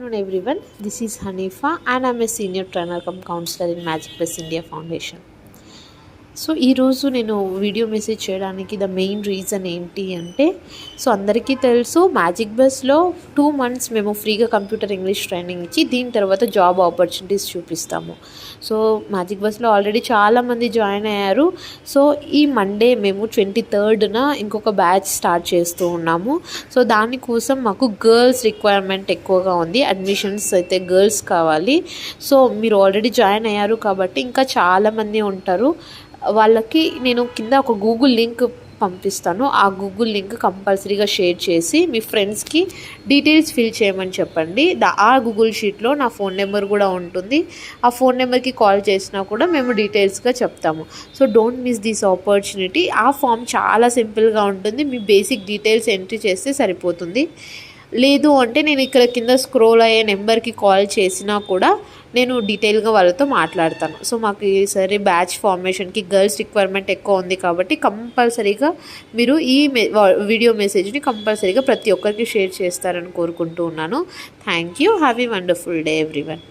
Afternoon everyone, this is Hanifa and I'm a senior trainer cum counselor in Magic Plus India Foundation. So ఈరోజు నేను video message చేయడానికి the main reason ఏంటి అంటే, so అందరికీ తెలుసు magic బస్లో 2 months మేము ఫ్రీగా కంప్యూటర్ ఇంగ్లీష్ ట్రైనింగ్ ఇచ్చి దీని తర్వాత జాబ్ ఆపర్చునిటీస్ చూపిస్తాము. సో మ్యాజిక్ బస్లో ఆల్రెడీ చాలామంది జాయిన్ అయ్యారు. సో ఈ మండే మేము 23rd ఇంకొక బ్యాచ్ స్టార్ట్ చేస్తూ ఉన్నాము. సో దానికోసం మాకు గర్ల్స్ రిక్వైర్మెంట్ ఎక్కువగా ఉంది. అడ్మిషన్స్ అయితే గర్ల్స్ కావాలి. సో మీరు ఆల్రెడీ జాయిన్ అయ్యారు కాబట్టి ఇంకా చాలామంది ఉంటారు. వాళ్ళకి నేను కింద ఒక గూగుల్ లింక్ పంపిస్తాను. ఆ గూగుల్ లింక్ కంపల్సరీగా షేర్ చేసి మీ ఫ్రెండ్స్కి డీటెయిల్స్ ఫిల్ చేయమని చెప్పండి. ఆ గూగుల్ షీట్లో నా ఫోన్ నెంబర్ కూడా ఉంటుంది. ఆ ఫోన్ నెంబర్కి కాల్ చేసినా కూడా మేము డీటెయిల్స్గా చెప్తాము. So don't miss this opportunity. ఆ ఫామ్ చాలా సింపుల్గా ఉంటుంది. మీ బేసిక్ డీటెయిల్స్ ఎంట్రీ చేస్తే సరిపోతుంది. లేదు అంటే నేను ఇక్కడ కింద స్క్రోల్ అయ్యే నెంబర్కి కాల్ చేసినా కూడా నేను డీటెయిల్గా వాళ్ళతో మాట్లాడతాను. సో మాకు ఈసారి బ్యాచ్ ఫార్మేషన్కి గర్ల్స్ రిక్వైర్మెంట్ ఎక్కువ ఉంది కాబట్టి కంపల్సరీగా మీరు ఈ వీడియో మెసేజ్ని కంపల్సరీగా ప్రతి ఒక్కరికి షేర్ చేస్తారని కోరుకుంటూ ఉన్నాను. Thank you. Have a wonderful day everyone.